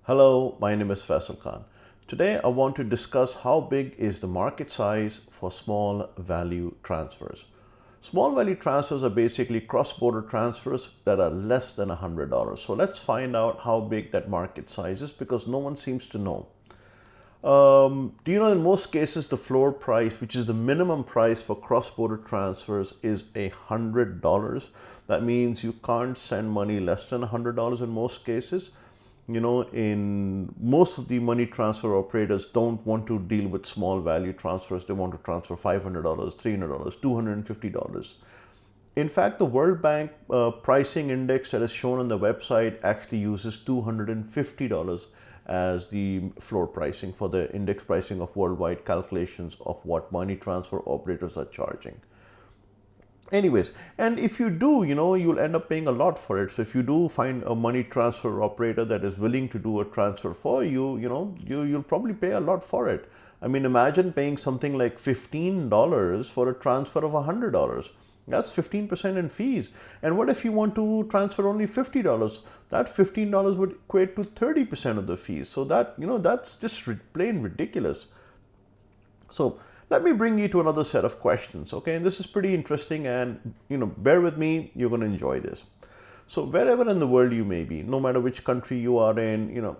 Hello, my name is Faisal Khan. Today I want to discuss how big is the market size for small value transfers. Small value transfers are basically cross-border transfers that are less than $100. So let's find out how big that market size is because no one seems to know. Do you know in most cases the floor price, which is the minimum price for cross-border transfers, is $100? That means you can't send money less than $100 in most cases. In most of the money transfer operators don't want to deal with small value transfers. They want to transfer $500, $300, $250. In fact, the World Bank pricing index that is shown on the website actually uses $250 as the floor pricing for the index pricing of worldwide calculations of what money transfer operators are charging. Anyways, and if you do, you'll end up paying a lot for it. So if you do find a money transfer operator that is willing to do a transfer for you, you'll probably pay a lot for it. I mean, imagine paying something like $15 for a transfer of $100. That's 15% in fees. And what if you want to transfer only $50? That $15 would equate to 30% of the fees. So that's just plain ridiculous. So let me bring you to another set of questions, okay? And this is pretty interesting and, bear with me, you're going to enjoy this. So wherever in the world you may be, no matter which country you are in,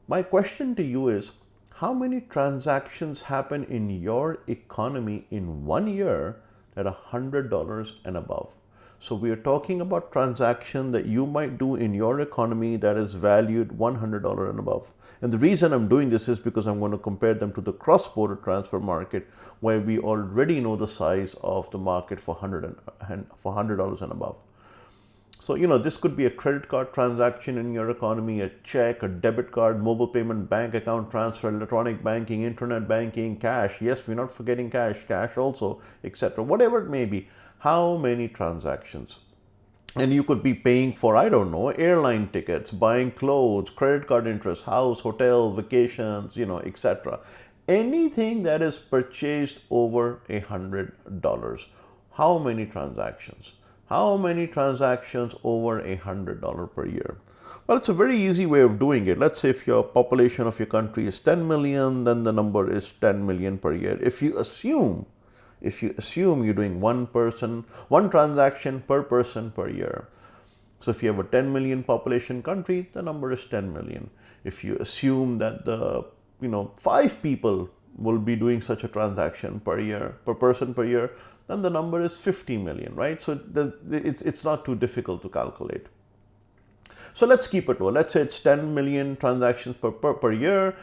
my question to you is, how many transactions happen in your economy in 1 year at $100 and above? So we are talking about transaction that you might do in your economy that is valued $100 and above. And the reason I'm doing this is because I'm going to compare them to the cross-border transfer market where we already know the size of the market for $100 and above. So, this could be a credit card transaction in your economy, a check, a debit card, mobile payment, bank account transfer, electronic banking, internet banking, cash. Yes, we're not forgetting cash also, etc. Whatever it may be. How many transactions? And you could be paying for, I don't know, airline tickets, buying clothes, credit card interest, house, hotel, vacations, etc. Anything that is purchased over $100. How many transactions? How many transactions over $100 per year? Well, it's a very easy way of doing it. Let's say if your population of your country is 10 million, then the number is 10 million per year. If you assume you're doing one transaction per person per year. So if you have a 10 million population country, the number is 10 million. If you assume that the 5 people will be doing such a transaction per person per year, then the number is 50 million, right? So it's not too difficult to calculate. So let's keep it low. Let's say it's 10 million transactions per year.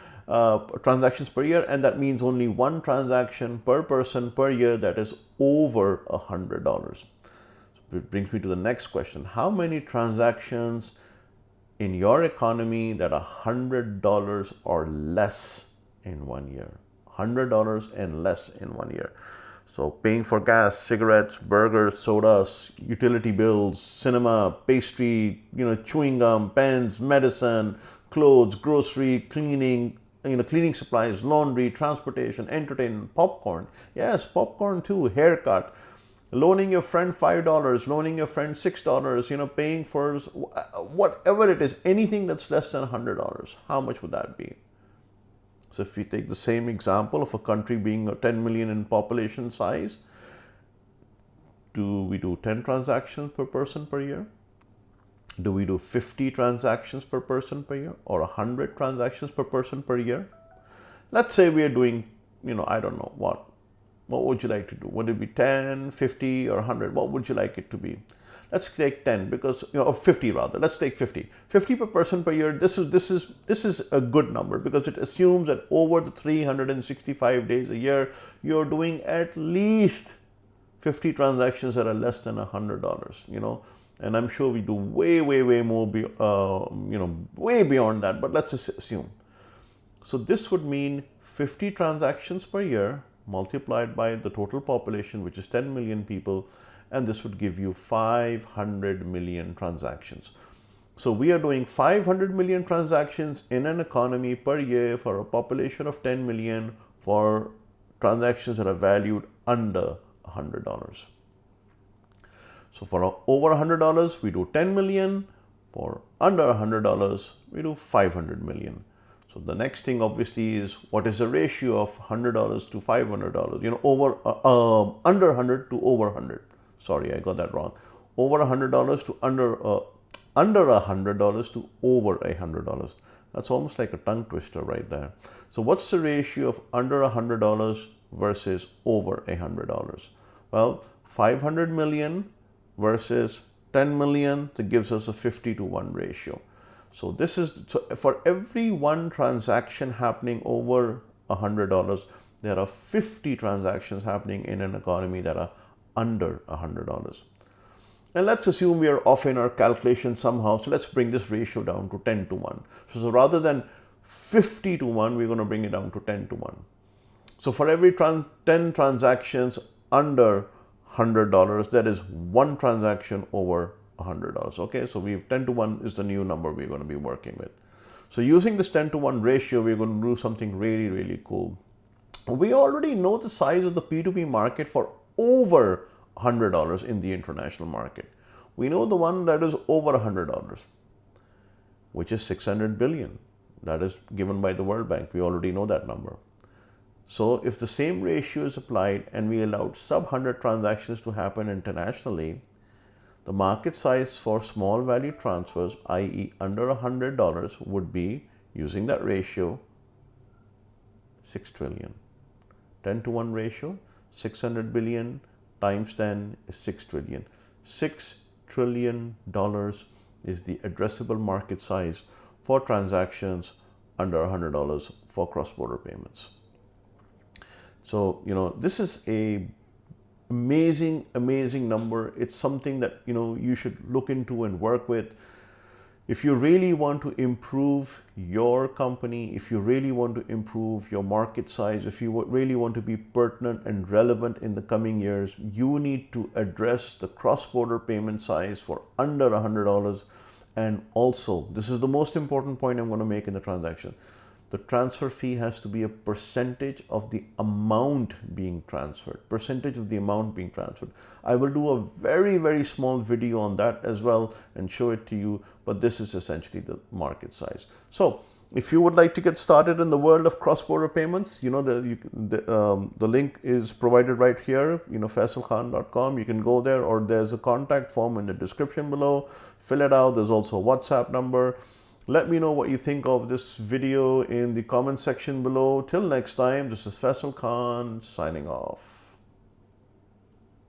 Transactions per year, and that means only one transaction per person per year that is over $100. So it brings me to the next question. How many transactions in your economy that are $100 or less in 1 year? $100 and less in 1 year. So paying for gas, cigarettes, burgers, sodas, utility bills, cinema, pastry, chewing gum, pens, medicine, clothes, grocery, cleaning supplies, laundry, transportation, entertainment, popcorn. Yes, popcorn too, haircut, loaning your friend $5, loaning your friend $6, paying for whatever it is, anything that's less than $100. How much would that be? So if we take the same example of a country being 10 million in population size, do we do 10 transactions per person per year? Do we do 50 transactions per person per year or 100 transactions per person per year? Let's say we are doing, I don't know what would you like to do? Would it be 10, 50 or 100? What would you like it to be? Let's take 10 because, or 50 rather. Let's take 50. 50 per person per year. This is a good number because it assumes that over the 365 days a year, you're doing at least 50 transactions that are less than $100, And I'm sure we do way more, way beyond that, but let's just assume. So this would mean 50 transactions per year multiplied by the total population, which is 10 million people, and this would give you 500 million transactions. So we are doing 500 million transactions in an economy per year for a population of 10 million for transactions that are valued under $100. So for over $100, we do 10 million. For under $100, we do 500 million. So the next thing obviously is what is the ratio of $100 to $500? Over under 100 to over 100. Sorry, I got that wrong. Over $100 to under $100 to over $100. That's almost like a tongue twister right there. So what's the ratio of under $100 versus over $100? Well, 500 million versus 10 million, that gives us a 50 to 1 ratio. So this is, so for every one transaction happening over $100, there are 50 transactions happening in an economy that are under $100. And let's assume we are off in our calculation somehow. So let's bring this ratio down to 10 to 1. So rather than 50 to 1, we're going to bring it down to 10 to 1. So for every 10 transactions under $100, there is one transaction over $100. Okay, so we've 10 to 1 is the new number we're going to be working with. So using this 10 to 1 ratio, we're going to do something really, really cool. We already know the size of the P2P market for over $100 in the international market. We know the one that is over $100, which is 600 billion. That is given by the World Bank. We already know that number. So if the same ratio is applied and we allowed sub 100 transactions to happen internationally, the market size for small value transfers, i.e. under $100, would be, using that ratio, 6 trillion. 10 to 1 ratio, 600 billion times 10 is 6 trillion. $6 trillion is the addressable market size for transactions under $100 for cross-border payments. So, this is a amazing number. It's something that, you should look into and work with. If you really want to improve your company, if you really want to improve your market size, if you really want to be pertinent and relevant in the coming years, you need to address the cross-border payment size for under $100. And also, this is the most important point I'm going to make in the transaction. The transfer fee has to be a percentage of the amount being transferred. Percentage of the amount being transferred. I will do a very, very small video on that as well and show it to you. But this is essentially the market size. So if you would like to get started in the world of cross-border payments, the link is provided right here, faisalkhan.com. You can go there, or there's a contact form in the description below. Fill it out. There's also a WhatsApp number. Let me know what you think of this video in the comment section below. Till next time, this is Faisal Khan signing off.